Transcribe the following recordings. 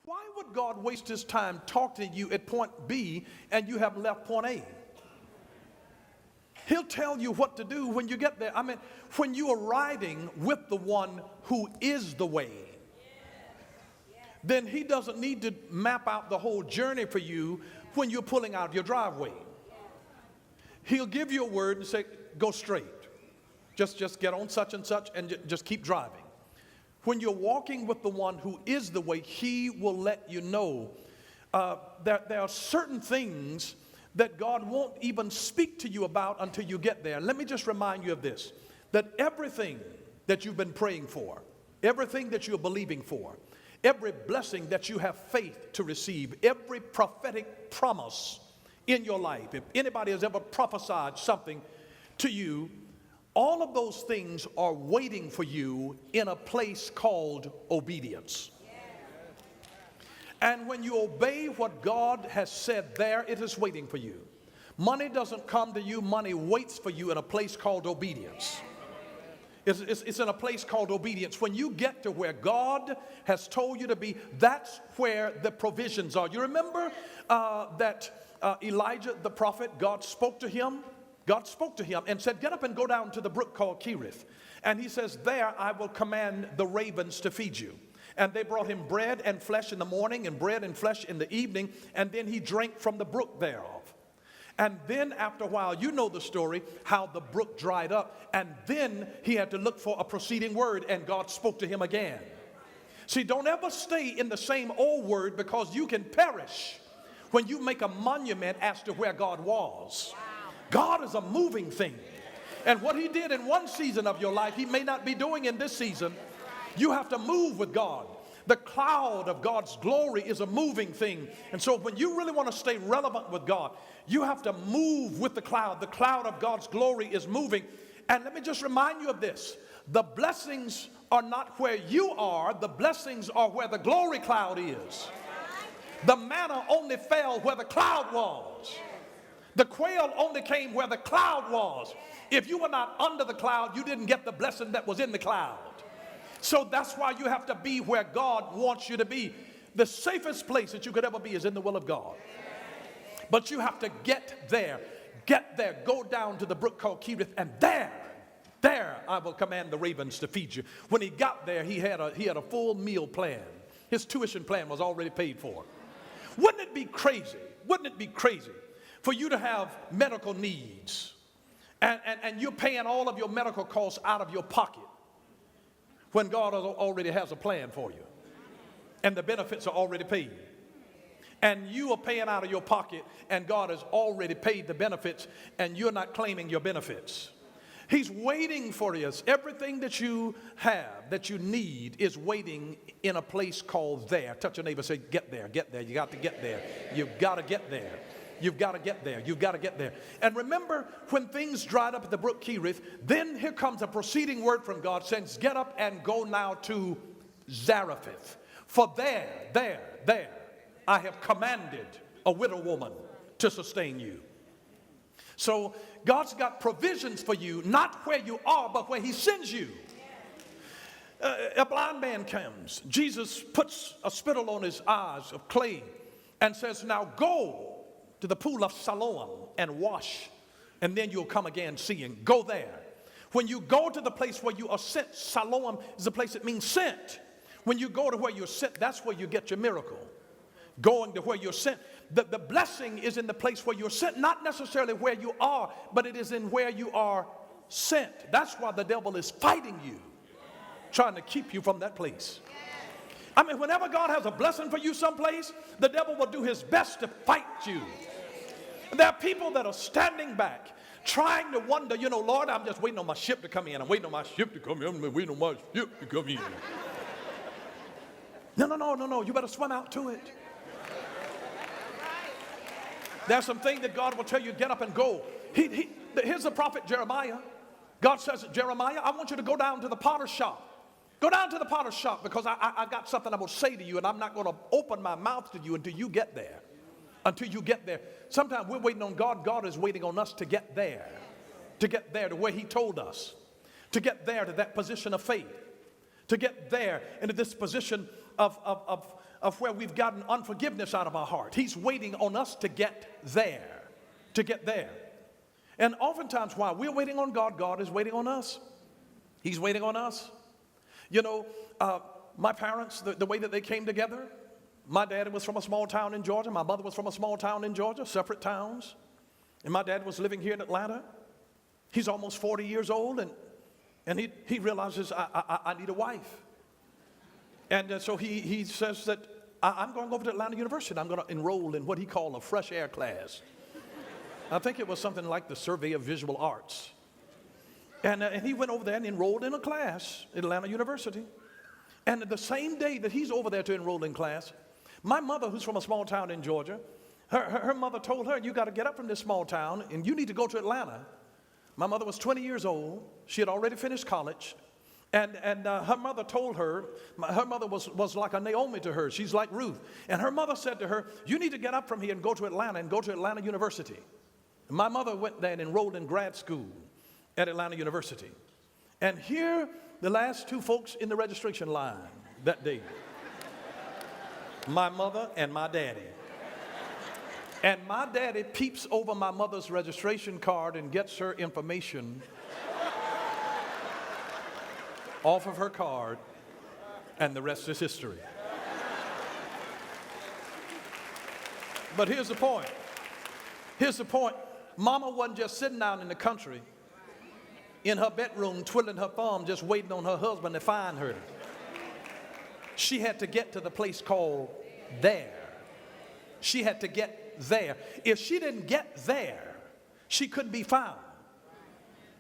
Why would God waste his time talking to you at point B and you have left point A? He'll tell you what to do when you get there. I mean, when you are riding with the one who is the way, then he doesn't need to map out the whole journey for you when you're pulling out your driveway. He'll give you a word and say, go straight. Just get on such and such and just keep driving. When you're walking with the one who is the way, he will let you know that there are certain things that God won't even speak to you about until you get there. Let me just remind you of this, that everything that you've been praying for, everything that you're believing for, every blessing that you have faith to receive, every prophetic promise in your life, if anybody has ever prophesied something to you, all of those things are waiting for you in a place called obedience. And when you obey what God has said there, it is waiting for you. Money doesn't come to you. Money waits for you in a place called obedience. It's in a place called obedience. When you get to where God has told you to be, that's where the provisions are. You remember that Elijah, the prophet, God spoke to him? God spoke to him and said, get up and go down to the brook called Cherith. And he says, there I will command the ravens to feed you. And they brought him bread and flesh in the morning and bread and flesh in the evening. And then he drank from the brook thereof. And then after a while, you know the story, how the brook dried up. And then he had to look for a preceding word, and God spoke to him again. See, don't ever stay in the same old word, because you can perish when you make a monument as to where God was. God is a moving thing. And what he did in one season of your life, he may not be doing in this season. You have to move with God. The cloud of God's glory is a moving thing. And so when you really want to stay relevant with God, you have to move with the cloud. The cloud of God's glory is moving. And let me just remind you of this. The blessings are not where you are. The blessings are where the glory cloud is. The manna only fell where the cloud was. The quail only came where the cloud was. If you were not under the cloud, you didn't get the blessing that was in the cloud. So that's why you have to be where God wants you to be. The safest place that you could ever be is in the will of God. But you have to get there. Get there. Go down to the brook called Cherith, and there I will command the ravens to feed you. When he got there, he had a full meal plan. His tuition plan was already paid for. Wouldn't it be crazy? Wouldn't it be crazy for you to have medical needs and you're paying all of your medical costs out of your pocket, when God already has a plan for you and the benefits are already paid? And you are paying out of your pocket and God has already paid the benefits, and you're not claiming your benefits. He's waiting for you. Everything that you have, that you need, is waiting in a place called there. Touch your neighbor, say, get there, get there. You got to get there. You've got to get there. You've got to get there. You've got to get there. And remember, when things dried up at the brook Cherith, then here comes a preceding word from God saying, get up and go now to Zarephath. For there, I have commanded a widow woman to sustain you. So God's got provisions for you, not where you are, but where he sends you. A blind man comes. Jesus puts a spittle on his eyes of clay and says, now go to the pool of Siloam and wash, and then you'll come again seeing. Go there. When you go to the place where you are sent, Siloam is a place that means sent. When you go to where you're sent, that's where you get your miracle. Going to where you're sent. The blessing is in the place where you're sent, not necessarily where you are, but it is in where you are sent. That's why the devil is fighting you, trying to keep you from that place. I mean, whenever God has a blessing for you someplace, the devil will do his best to fight you. There are people that are standing back, trying to wonder, Lord, I'm just waiting on my ship to come in. I'm waiting on my ship to come in. I'm waiting on my ship to come in. No. You better swim out to it. There's some things that God will tell you, get up and go. Here's the prophet Jeremiah. God says, Jeremiah, I want you to go down to the potter's shop. Go down to the potter's shop, because I got something I will say to you, and I'm not going to open my mouth to you until you get there. Until you get there. Sometimes we're waiting on God. God is waiting on us to get there. To get there to where he told us. To get there to that position of faith. To get there into this position of of where we've gotten unforgiveness out of our heart. He's waiting on us to get there, to get there. And oftentimes while we're waiting on God, God is waiting on us. He's waiting on us. You know, my parents, the way that they came together, my dad was from a small town in Georgia. My mother was from a small town in Georgia, separate towns. And my dad was living here in Atlanta. He's almost 40 years old, and he realizes, I need a wife. And so he says that I'm going over to Atlanta University. I'm going to enroll in what he called a fresh air class. I think it was something like the Survey of Visual Arts. And he went over there and enrolled in a class at Atlanta University. And the same day that he's over there to enroll in class, my mother, who's from a small town in Georgia, her mother told her, you got to get up from this small town and you need to go to Atlanta. My mother was 20 years old. She had already finished college. And her mother told her, her mother was like a Naomi to her. She's like Ruth. And her mother said to her, you need to get up from here and go to Atlanta and go to Atlanta University. And my mother went there and enrolled in grad school at Atlanta University. And here, the last two folks in the registration line that day, my mother and my daddy. And my daddy peeps over my mother's registration card and gets her information off of her card, and the rest is history. But here's the point. Here's the point. Mama wasn't just sitting down in the country in her bedroom twiddling her thumb just waiting on her husband to find her. She had to get to the place called there. She had to get there. If she didn't get there, she couldn't be found.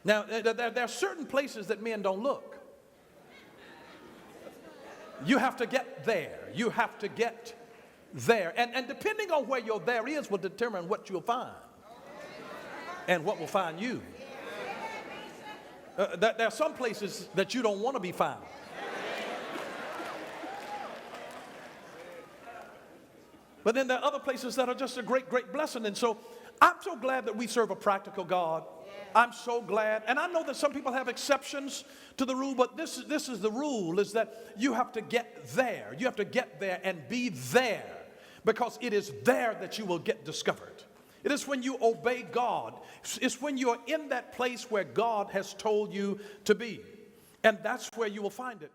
Now, there are certain places that men don't look. You have to get there. You have to get there. And depending on where your there is will determine what you'll find and what will find you. There are some places that you don't want to be found. But then there are other places that are just a great, great blessing. And so I'm so glad that we serve a practical God. I'm so glad. And I know that some people have exceptions to the rule, but this is the rule, is that you have to get there. You have to get there and be there, because it is there that you will get discovered. It is when you obey God. It's when you're in that place where God has told you to be. And that's where you will find it.